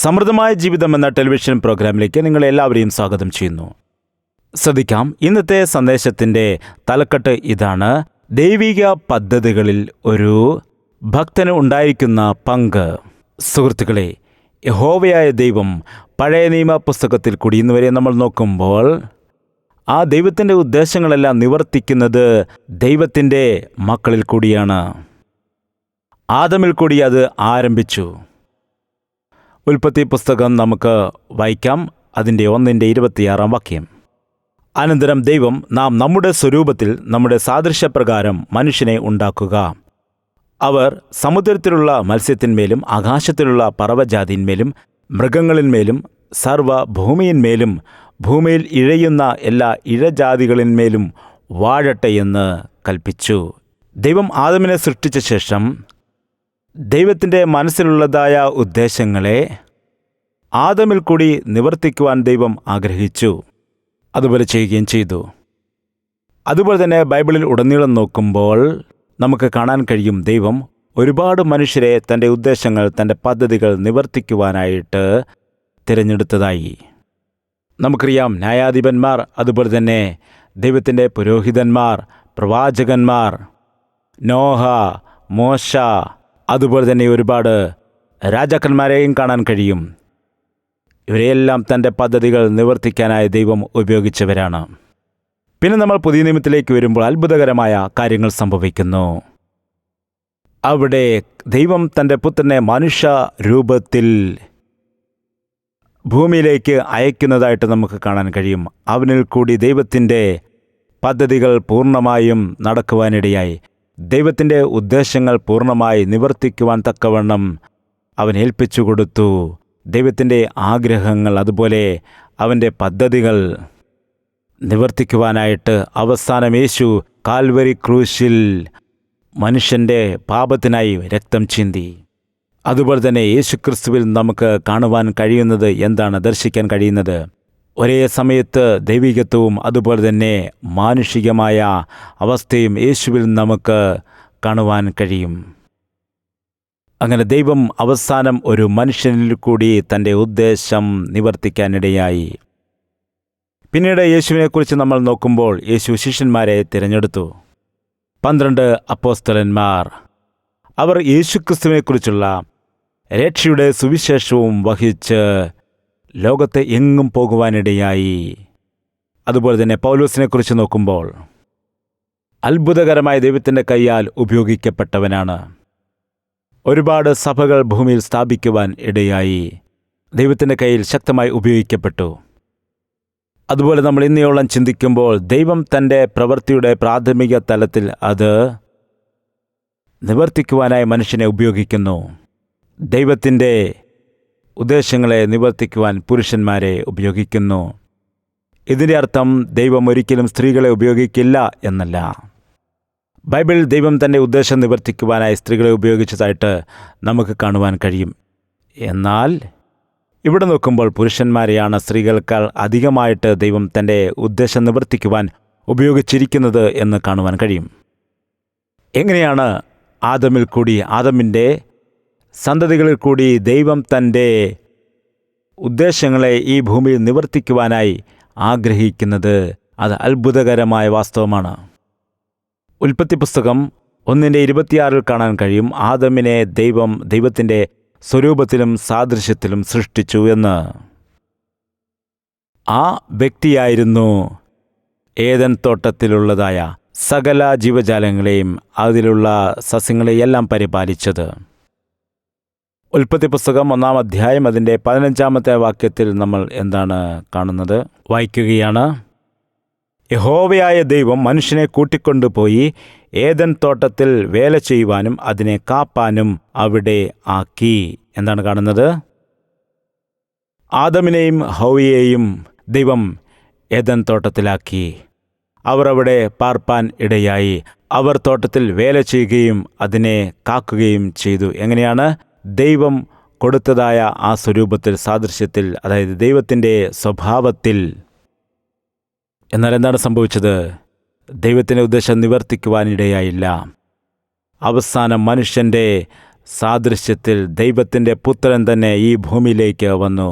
സമൃദ്ധമായ ജീവിതം എന്ന ടെലിവിഷൻ പ്രോഗ്രാമിലേക്ക് നിങ്ങളെ എല്ലാവരെയും സ്വാഗതം ചെയ്യുന്നു. ശ്രദ്ധിക്കാം, ഇന്നത്തെ സന്ദേശത്തിൻ്റെ തലക്കെട്ട് ഇതാണ്: ദൈവിക പദ്ധതികളിൽ ഒരു ഭക്തന് ഉണ്ടായിരിക്കുന്ന പങ്ക്. സുഹൃത്തുക്കളെ, യഹോവയായ ദൈവം പഴയ നിയമ പുസ്തകത്തിൽ കൂടി ഇന്നുവരെ നമ്മൾ നോക്കുമ്പോൾ ആ ദൈവത്തിൻ്റെ ഉദ്ദേശങ്ങളെല്ലാം നിവർത്തിക്കുന്നത് ദൈവത്തിൻ്റെ മക്കളിൽ കൂടിയാണ്. ആദമിൽ കൂടി അത് ആരംഭിച്ചു. ഉൽപ്പത്തി പുസ്തകം നമുക്ക് വായിക്കാം, അതിൻ്റെ 1:26 അനന്തരം ദൈവം, നാം നമ്മുടെ സ്വരൂപത്തിൽ നമ്മുടെ സാദൃശ്യപ്രകാരം മനുഷ്യനെ ഉണ്ടാക്കുക. അവർ സമുദ്രത്തിലുള്ള മത്സ്യത്തിന്മേലും ആകാശത്തിലുള്ള പറവജാതിന്മേലും മൃഗങ്ങളിന്മേലും സർവ്വഭൂമിയിന്മേലും ഭൂമിയിൽ ഇഴയുന്ന എല്ലാ ഇഴജാതികളിന്മേലും വാഴട്ടെ എന്ന് കൽപ്പിച്ചു. ദൈവം ആദമിനെ സൃഷ്ടിച്ച ശേഷം ദൈവത്തിൻ്റെ മനസ്സിലുള്ളതായ ഉദ്ദേശങ്ങളെ ആദമിൽ കൂടി നിവർത്തിക്കുവാൻ ദൈവം ആഗ്രഹിച്ചു. അതുപോലെ ചെയ്യുകയും ചെയ്തു. അതുപോലെ തന്നെ ബൈബിളിൽ ഉടനീളം നോക്കുമ്പോൾ നമുക്ക് കാണാൻ കഴിയും, ദൈവം ഒരുപാട് മനുഷ്യരെ തൻ്റെ ഉദ്ദേശങ്ങൾ, തൻ്റെ പദ്ധതികൾ നിവർത്തിക്കുവാനായിട്ട് തിരഞ്ഞെടുത്തതായി നമുക്കറിയാം. ന്യായാധിപന്മാർ, അതുപോലെ തന്നെ ദൈവത്തിൻ്റെ പുരോഹിതന്മാർ, പ്രവാചകന്മാർ, നോഹ, മോശ, അതുപോലെ തന്നെ ഒരുപാട് രാജാക്കന്മാരെയും കാണാൻ കഴിയും. ഇവരെയെല്ലാം തൻ്റെ പദ്ധതികൾ നിവർത്തിക്കാനായി ദൈവം ഉപയോഗിച്ചവരാണ്. പിന്നെ നമ്മൾ പുതിയ നിയമത്തിലേക്ക് വരുമ്പോൾ അത്ഭുതകരമായ കാര്യങ്ങൾ സംഭവിക്കുന്നു. അവിടെ ദൈവം തൻ്റെ പുത്രനെ മനുഷ്യ രൂപത്തിൽ ഭൂമിയിലേക്ക് അയക്കുന്നതായിട്ട് നമുക്ക് കാണാൻ കഴിയും. അവനിൽ കൂടി ദൈവത്തിൻ്റെ പദ്ധതികൾ പൂർണ്ണമായും നടക്കുവാനിടയായി. ദൈവത്തിൻ്റെ ഉദ്ദേശങ്ങൾ പൂർണ്ണമായി നിവർത്തിക്കുവാൻ തക്കവണ്ണം അവൻ ഏൽപ്പിച്ചു കൊടുത്തു. ദൈവത്തിൻ്റെ ആഗ്രഹങ്ങൾ, അതുപോലെ അവൻ്റെ പദ്ധതികൾ നിവർത്തിക്കുവാനായിട്ട് അവസാനം യേശു കാൽവരി ക്രൂശിൽ മനുഷ്യൻ്റെ പാപത്തിനായി രക്തം ചിന്തി. അതുപോലെ തന്നെ യേശുക്രിസ്തുവിൽ നമുക്ക് കാണുവാൻ കഴിയുന്നത് എന്താണ്, ദർശിക്കാൻ കഴിയുന്നത്? ഒരേ സമയത്ത് ദൈവികത്വവും അതുപോലെ തന്നെ മാനുഷികമായ അവസ്ഥയും യേശുവിൽ നമുക്ക് കാണുവാൻ കഴിയും. അങ്ങനെ ദൈവം അവസാനം ഒരു മനുഷ്യനിൽ കൂടി തൻ്റെ ഉദ്ദേശം നിവർത്തിക്കാനിടയായി. പിന്നീട് യേശുവിനെക്കുറിച്ച് നമ്മൾ നോക്കുമ്പോൾ യേശു ശിഷ്യന്മാരെ തിരഞ്ഞെടുത്തു. 12 അപ്പോസ്തലന്മാർ. അവർ യേശുക്രിസ്തുവിനെക്കുറിച്ചുള്ള രക്ഷയുടെ സുവിശേഷവും വഹിച്ച് ലോകത്തെ എങ്ങും പോകുവാനിടയായി. അതുപോലെ തന്നെ പൗലോസിനെക്കുറിച്ച് നോക്കുമ്പോൾ അത്ഭുതകരമായ ദൈവത്തിൻ്റെ കൈയാൽ ഉപയോഗിക്കപ്പെട്ടവനാണ്. ഒരുപാട് സഭകൾ ഭൂമിയിൽ സ്ഥാപിക്കുവാൻ ഇടയായി. ദൈവത്തിൻ്റെ കയ്യിൽ ശക്തമായി ഉപയോഗിക്കപ്പെട്ടു. അതുപോലെ നമ്മൾ ഇന്നയോളം ചിന്തിക്കുമ്പോൾ ദൈവം തൻ്റെ പ്രവൃത്തിയുടെ പ്രാഥമിക തലത്തിൽ അത് നിവർത്തിക്കുവാനായി മനുഷ്യനെ ഉപയോഗിക്കുന്നു. ദൈവത്തിൻ്റെ ഉദ്ദേശങ്ങളെ നിവർത്തിക്കുവാൻ പുരുഷന്മാരെ ഉപയോഗിക്കുന്നു. ഇതിൻ്റെ അർത്ഥം ദൈവം ഒരിക്കലും സ്ത്രീകളെ ഉപയോഗിക്കില്ല എന്നല്ല. ബൈബിളിൽ ദൈവം തൻ്റെ ഉദ്ദേശം നിവർത്തിക്കുവാനായി സ്ത്രീകളെ ഉപയോഗിച്ചതായിട്ട് നമുക്ക് കാണുവാൻ കഴിയും. എന്നാൽ ഇവിടെ നോക്കുമ്പോൾ പുരുഷന്മാരെയാണ് സ്ത്രീകൾക്കാൾ അധികമായിട്ട് ദൈവം തൻ്റെ ഉദ്ദേശം നിവർത്തിക്കുവാൻ ഉപയോഗിച്ചിരിക്കുന്നത് എന്ന് കാണുവാൻ കഴിയും. എങ്ങനെയാണ് ആദമിൽ കൂടി, ആദമിൻ്റെ സന്തതികളിൽ കൂടി ദൈവം തൻ്റെ ഉദ്ദേശങ്ങളെ ഈ ഭൂമിയിൽ നിവർത്തിക്കുവാനായി ആഗ്രഹിക്കുന്നത്? അത് അത്ഭുതകരമായ വാസ്തവമാണ്. ഉൽപ്പത്തി പുസ്തകം 1:26 കാണാൻ കഴിയും, ആദമിനെ ദൈവം ദൈവത്തിൻ്റെ സ്വരൂപത്തിലും സാദൃശ്യത്തിലും സൃഷ്ടിച്ചു എന്ന്. ആ വ്യക്തിയായിരുന്നു ഏദൻ തോട്ടത്തിലുള്ളതായ സകല ജീവജാലങ്ങളെയും അതിലുള്ള സസ്യങ്ങളെയെല്ലാം പരിപാലിച്ചത്. ഉൽപ്പത്തി പുസ്തകം 1-ാം അധ്യായം അതിൻ്റെ 15-ാമത്തെ വാക്യത്തിൽ നമ്മൾ എന്താണ് കാണുന്നത്? വായിക്കുകയാണ്: യഹോവയായ ദൈവം മനുഷ്യനെ കൂട്ടിക്കൊണ്ടുപോയി ഏദൻ തോട്ടത്തിൽ വേല ചെയ്യുവാനും അതിനെ കാപ്പാനും അവിടെ ആക്കി. എന്താണ് കാണുന്നത്? ആദമിനെയും ഹൗവയെയും ദൈവം ഏദൻ തോട്ടത്തിലാക്കി. അവർ അവിടെ പാർപ്പാൻ ഇടയായി. അവർ തോട്ടത്തിൽ വേല ചെയ്യുകയും അതിനെ കാക്കുകയും ചെയ്തു. എങ്ങനെയാണ്? ദൈവം കൊടുത്തതായ ആ സ്വരൂപത്തിൽ, സാദൃശ്യത്തിൽ, അതായത് ദൈവത്തിൻ്റെ സ്വഭാവത്തിൽ. എന്നാൽ എന്താണ് സംഭവിച്ചത്? ദൈവത്തിൻ്റെ ഉദ്ദേശം നിവർത്തിക്കുവാനിടയായില്ല. അവസാനം മനുഷ്യൻ്റെ സാദൃശ്യത്തിൽ ദൈവത്തിൻ്റെ പുത്രൻ തന്നെ ഈ ഭൂമിയിലേക്ക് വന്നു.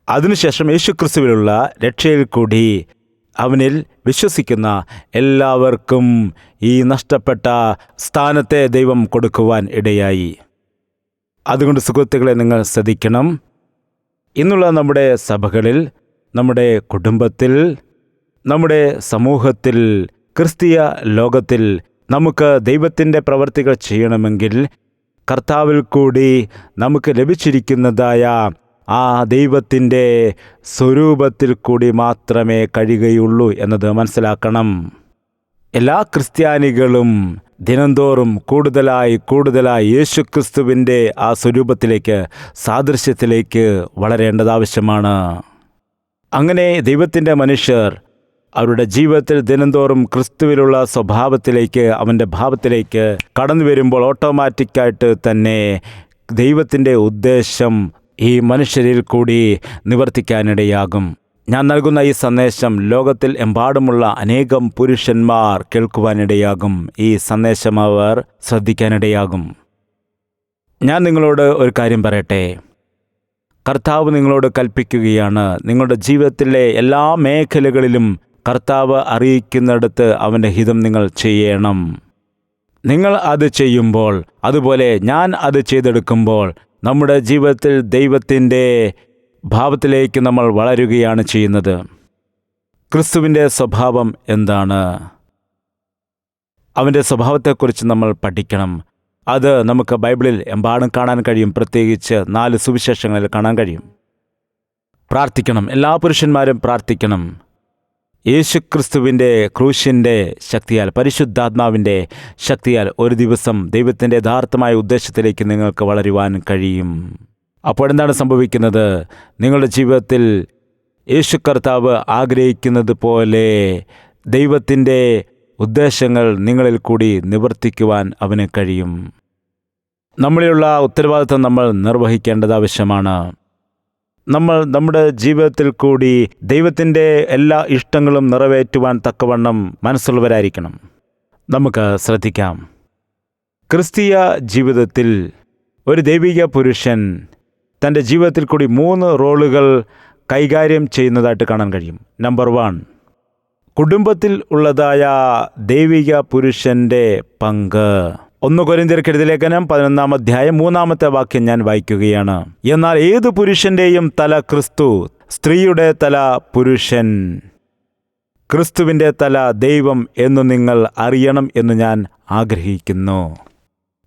അതിനുശേഷം യേശുക്രിസ്തുവിലുള്ള രക്ഷയിൽ കൂടി അവനിൽ വിശ്വസിക്കുന്ന എല്ലാവർക്കും ഈ നഷ്ടപ്പെട്ട സ്ഥാനത്തെ ദൈവം കൊടുക്കുവാൻ ഇടയായി. അതുകൊണ്ട് സുഹൃത്തുക്കളെ, നിങ്ങൾ ശ്രദ്ധിക്കണം. ഇന്നുള്ള നമ്മുടെ സഭകളിൽ, നമ്മുടെ കുടുംബത്തിൽ, നമ്മുടെ സമൂഹത്തിൽ, ക്രിസ്തീയ ലോകത്തിൽ നമുക്ക് ദൈവത്തിൻ്റെ പ്രവർത്തികൾ ചെയ്യണമെങ്കിൽ കർത്താവിൽ കൂടി നമുക്ക് ലഭിച്ചിരിക്കുന്നതായ ആ ദൈവത്തിൻ്റെ സ്വരൂപത്തിൽ കൂടി മാത്രമേ കഴിയുകയുള്ളൂ എന്നത് മനസ്സിലാക്കണം. എല്ലാ ക്രിസ്ത്യാനികളും ദിനംതോറും കൂടുതലായി യേശുക്രിസ്തുവിൻ്റെ ആ സ്വരൂപത്തിലേക്ക്, സാദൃശ്യത്തിലേക്ക് വളരേണ്ടത് ആവശ്യമാണ്. അങ്ങനെ ദൈവത്തിൻ്റെ മനുഷ്യർ അവരുടെ ജീവിതത്തിൽ ദിനംതോറും ക്രിസ്തുവിലുള്ള സ്വഭാവത്തിലേക്ക്, അവൻ്റെ ഭാവത്തിലേക്ക് കടന്നു വരുമ്പോൾ ഓട്ടോമാറ്റിക്കായിട്ട് തന്നെ ദൈവത്തിൻ്റെ ഉദ്ദേശം ഈ മനുഷ്യരിൽ കൂടി നിവർത്തിക്കാനിടയാകും. ഞാൻ നൽകുന്ന ഈ സന്ദേശം ലോകത്തിൽ എമ്പാടുമുള്ള അനേകം പുരുഷന്മാർ കേൾക്കുവാനിടയാകും. ഈ സന്ദേശം അവർ ശ്രദ്ധിക്കാനിടയാകും. ഞാൻ നിങ്ങളോട് ഒരു കാര്യം പറയട്ടെ. കർത്താവ് നിങ്ങളോട് കൽപ്പിക്കുകയാണ്, നിങ്ങളുടെ ജീവിതത്തിലെ എല്ലാ മേഖലകളിലും കർത്താവ് അറിയിക്കുന്നിടത്ത് അവൻ്റെ ഹിതം നിങ്ങൾ ചെയ്യണം. നിങ്ങൾ അത് ചെയ്യുമ്പോൾ, അതുപോലെ ഞാൻ അത് ചെയ്തെടുക്കുമ്പോൾ, നമ്മുടെ ജീവിതത്തിൽ ദൈവത്തിൻ്റെ ഭാവത്തിലേക്ക് നമ്മൾ വളരുകയാണ് ചെയ്യുന്നത്. ക്രിസ്തുവിൻ്റെ സ്വഭാവം എന്താണ്? അവൻ്റെ സ്വഭാവത്തെക്കുറിച്ച് നമ്മൾ പഠിക്കണം. അത് നമുക്ക് ബൈബിളിൽ എമ്പാടും കാണാൻ കഴിയും. പ്രത്യേകിച്ച് 4 സുവിശേഷങ്ങളിൽ കാണാൻ കഴിയും. പ്രാർത്ഥിക്കണം. എല്ലാ പുരുഷന്മാരും പ്രാർത്ഥിക്കണം. യേശുക്രിസ്തുവിൻ്റെ ക്രൂശിൻ്റെ ശക്തിയാൽ, പരിശുദ്ധാത്മാവിൻ്റെ ശക്തിയാൽ ഒരു ദിവസം ദൈവത്തിൻ്റെ യഥാർത്ഥമായ ഉദ്ദേശത്തിലേക്ക് നിങ്ങൾക്ക് വളരുവാൻ കഴിയും. അപ്പോഴെന്താണ് സംഭവിക്കുന്നത്? നിങ്ങളുടെ ജീവിതത്തിൽ യേശു കർത്താവ് ആഗ്രഹിക്കുന്നത് പോലെ ദൈവത്തിൻ്റെ ഉദ്ദേശങ്ങൾ നിങ്ങളിൽ കൂടി നിവർത്തിക്കുവാൻ അവന് കഴിയും. നമ്മളിലുള്ള ഉത്തരവാദിത്വം നമ്മൾ നിർവഹിക്കേണ്ടത് ആവശ്യമാണ്. നമ്മൾ നമ്മുടെ ജീവിതത്തിൽ കൂടി ദൈവത്തിൻ്റെ എല്ലാ ഇഷ്ടങ്ങളും നിറവേറ്റുവാൻ തക്കവണ്ണം മനസ്സുള്ളവരായിരിക്കണം. നമുക്ക് ശ്രദ്ധിക്കാം. ക്രിസ്തീയ ജീവിതത്തിൽ ഒരു ദൈവിക പുരുഷൻ തൻ്റെ ജീവിതത്തിൽ കൂടി 3 റോളുകൾ കൈകാര്യം ചെയ്യുന്നതായിട്ട് കാണാൻ കഴിയും. നമ്പർ 1, കുടുംബത്തിൽ ഉള്ളതായ ദൈവിക പുരുഷൻ്റെ പങ്ക്. 1 കൊരിന്ത്യർക്കെഴുതിയ ലേഖനം 11-ാം അധ്യായം 3-ാമത്തെ വാക്യം ഞാൻ വായിക്കുകയാണ്. എന്നാൽ ഏത് പുരുഷൻ്റെയും തല ക്രിസ്തു, സ്ത്രീയുടെ തല പുരുഷൻ, ക്രിസ്തുവിൻ്റെ തല ദൈവം എന്നു നിങ്ങൾ അറിയണം എന്ന് ഞാൻ ആഗ്രഹിക്കുന്നു.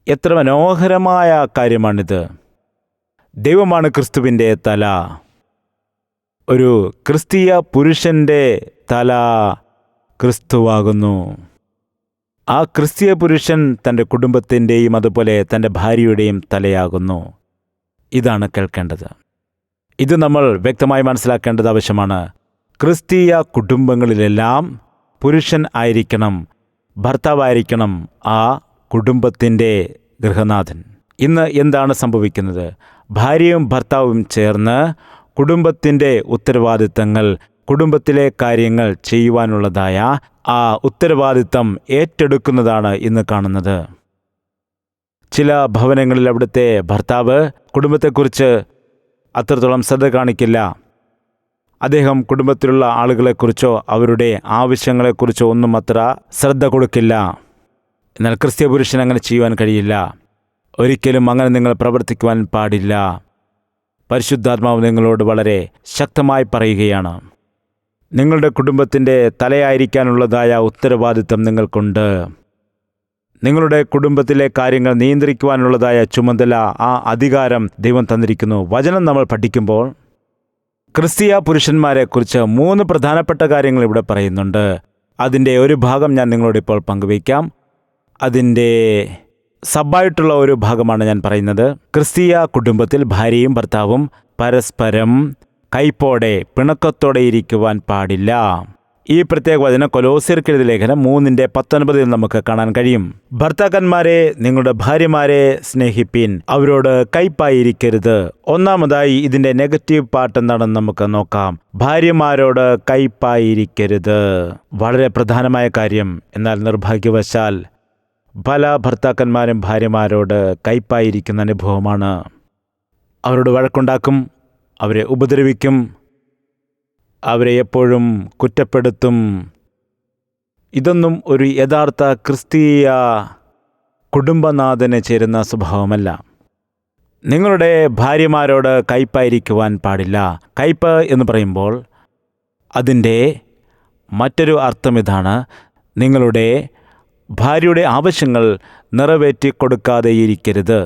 എത്ര മനോഹരമായ കാര്യമാണിത്. ദൈവമാണ് ക്രിസ്തുവിൻ്റെ തല. ഒരു ക്രിസ്തീയ പുരുഷൻ്റെ തല ക്രിസ്തുവാകുന്നു. ആ ക്രിസ്തീയ പുരുഷൻ തൻ്റെ കുടുംബത്തിൻ്റെയും അതുപോലെ തൻ്റെ ഭാര്യയുടെയും തലയാകുന്നു. ഇതാണ് കേൾക്കേണ്ടത്. ഇത് നമ്മൾ വ്യക്തമായി മനസ്സിലാക്കേണ്ടത് ആവശ്യമാണ്. ക്രിസ്തീയ കുടുംബങ്ങളിലെല്ലാം പുരുഷൻ ആയിരിക്കണം, ഭർത്താവായിരിക്കണം ആ കുടുംബത്തിൻ്റെ ഗൃഹനാഥൻ. ഇന്ന് എന്താണ് സംഭവിക്കുന്നത്? ഭാര്യയും ഭർത്താവും ചേർന്ന് കുടുംബത്തിൻ്റെ ഉത്തരവാദിത്തങ്ങൾ, കുടുംബത്തിലെ കാര്യങ്ങൾ ചെയ്യുവാനുള്ളതായ ആ ഉത്തരവാദിത്തം ഏറ്റെടുക്കുന്നതാണ് ഇന്ന് കാണുന്നത്. ചില ഭവനങ്ങളിൽ അവിടുത്തെ ഭർത്താവ് കുടുംബത്തെക്കുറിച്ച് അത്രത്തോളം ശ്രദ്ധ കാണിക്കില്ല. അദ്ദേഹം കുടുംബത്തിലുള്ള ആളുകളെക്കുറിച്ചോ അവരുടെ ആവശ്യങ്ങളെക്കുറിച്ചോ ഒന്നും അത്ര ശ്രദ്ധ കൊടുക്കില്ല. എന്നാൽ ക്രിസ്തീയ പുരുഷൻ അങ്ങനെ ചെയ്യുവാൻ കഴിയില്ല. ഒരിക്കലും അങ്ങനെ നിങ്ങൾ പ്രവർത്തിക്കുവാൻ പാടില്ല. പരിശുദ്ധാത്മാവ് നിങ്ങളോട് വളരെ ശക്തമായി പറയുകയാണ്. നിങ്ങളുടെ കുടുംബത്തിൻ്റെ തലയായിരിക്കാനുള്ളതായ ഉത്തരവാദിത്തം നിങ്ങൾക്കുണ്ട്. നിങ്ങളുടെ കുടുംബത്തിലെ കാര്യങ്ങൾ നിയന്ത്രിക്കുവാനുള്ളതായ ചുമതല, ആ അധികാരം ദൈവം തന്നിരിക്കുന്നു. വചനം നമ്മൾ പഠിക്കുമ്പോൾ ക്രിസ്തീയ പുരുഷന്മാരെക്കുറിച്ച് 3 പ്രധാനപ്പെട്ട കാര്യങ്ങൾ ഇവിടെ പറയുന്നുണ്ട്. അതിൻ്റെ ഒരു ഭാഗം ഞാൻ നിങ്ങളോടിപ്പോൾ പങ്കുവയ്ക്കാം. അതിൻ്റെ സബ്ബായിട്ടുള്ള ഒരു ഭാഗമാണ് ഞാൻ പറയുന്നത്. ക്രിസ്തീയ കുടുംബത്തിൽ ഭാര്യയും ഭർത്താവും പരസ്പരം കൈപ്പോടെ, പിണക്കത്തോടെ ഇരിക്കുവാൻ പാടില്ല. ഈ പ്രത്യേക വചനം കൊലോസ്യർക്കെഴുതിയ ലേഖനം 3:19 നമുക്ക് കാണാൻ കഴിയും. ഭർത്താക്കന്മാരെ, നിങ്ങളുടെ ഭാര്യമാരെ സ്നേഹിപ്പിൻ, അവരോട് കയ്പായിരിക്കരുത്. ഒന്നാമതായി ഇതിൻ്റെ നെഗറ്റീവ് പാർട്ട് എന്താണെന്ന് നമുക്ക് നോക്കാം. ഭാര്യമാരോട് കയ്പായിരിക്കരുത്. വളരെ പ്രധാനമായ കാര്യം. എന്നാൽ നിർഭാഗ്യവശാൽ പല ഭർത്താക്കന്മാരും ഭാര്യമാരോട് കയ്പായിരിക്കുന്ന അനുഭവമാണ്. അവരോട് വഴക്കുണ്ടാക്കും, അവരെ ഉപദ്രവിക്കും, അവരെ എപ്പോഴും കുറ്റപ്പെടുത്തും. ഇതൊന്നും ഒരു യഥാർത്ഥ ക്രിസ്തീയ കുടുംബനാഥന് ചേരുന്ന സ്വഭാവമല്ല. നിങ്ങളുടെ ഭാര്യമാരോട് കയ്പായിരിക്കുവാൻ പാടില്ല. കയ്പ് എന്ന് പറയുമ്പോൾ അതിൻ്റെ മറ്റൊരു അർത്ഥം ഇതാണ്: നിങ്ങളുടെ ഭാര്യയുടെ ആവശ്യങ്ങൾ നിറവേറ്റി കൊടുക്കാതെയിരിക്കരുത്.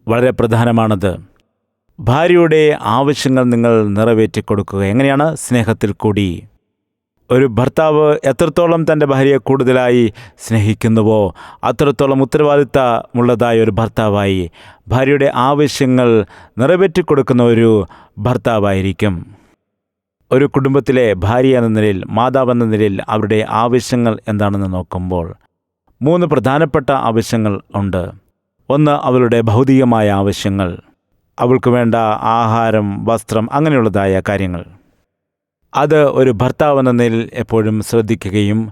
വളരെ പ്രധാനമാണത്. ഭാര്യയുടെ ആവശ്യങ്ങൾ നിങ്ങൾ നിറവേറ്റി കൊടുക്കുക. എങ്ങനെയാണ്? സ്നേഹത്തിൽ കൂടി. ഒരു ഭർത്താവ് എത്രത്തോളം തൻ്റെ ഭാര്യയെ കൂടുതലായി സ്നേഹിക്കുന്നുവോ അത്രത്തോളം ഉത്തരവാദിത്തമുള്ളതായ ഒരു ഭർത്താവായി ഭാര്യയുടെ ആവശ്യങ്ങൾ നിറവേറ്റി കൊടുക്കുന്ന ഒരു ഭർത്താവായിരിക്കും. ഒരു കുടുംബത്തിലെ ഭാര്യ എന്ന നിലയിൽ, മാതാവെന്ന നിലയിൽ അവരുടെ ആവശ്യങ്ങൾ എന്താണെന്ന് നോക്കുമ്പോൾ 3 പ്രധാനപ്പെട്ട ആവശ്യങ്ങൾ ഉണ്ട്. ഒന്ന്, അവളുടെ ഭൗതികമായ ആവശ്യങ്ങൾ, അവൾക്ക് വേണ്ട ആഹാരം, വസ്ത്രം, അങ്ങനെയുള്ളതായ കാര്യങ്ങൾ. അത് ഒരു ഭർത്താവെന്ന നിലയിൽ എപ്പോഴും ശ്രദ്ധിക്കുകയും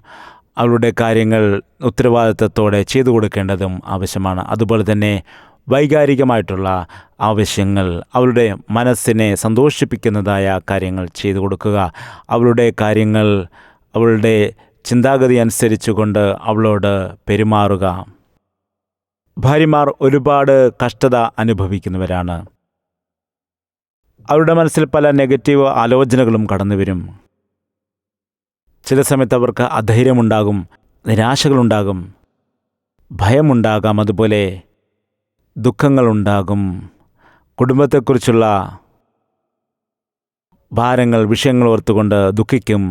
അവളുടെ കാര്യങ്ങൾ ഉത്തരവാദിത്തത്തോടെ ചെയ്തു കൊടുക്കേണ്ടതും ആവശ്യമാണ്. അതുപോലെ തന്നെ വൈകാരികമായിട്ടുള്ള ആവശ്യങ്ങൾ, അവളുടെ മനസ്സിനെ സന്തോഷിപ്പിക്കുന്നതായ കാര്യങ്ങൾ ചെയ്തു കൊടുക്കുക. അവളുടെ കാര്യങ്ങൾ, അവളുടെ ചിന്താഗതി അനുസരിച്ചുകൊണ്ട് അവളോട് പെരുമാറുക. ഭാര്യമാർ ഒരുപാട് കഷ്ടത അനുഭവിക്കുന്നവരാണ്. അവരുടെ മനസ്സിൽ പല നെഗറ്റീവ് ആലോചനകളും കടന്നു വരും. ചില സമയത്ത് അവർക്ക് അധൈര്യമുണ്ടാകും, നിരാശകളുണ്ടാകും, ഭയമുണ്ടാകാം, അതുപോലെ ദുഃഖങ്ങളുണ്ടാകും. കുടുംബത്തെക്കുറിച്ചുള്ള ഭാരങ്ങൾ, വിഷയങ്ങൾ ഓർത്തുകൊണ്ട് ദുഃഖിക്കും.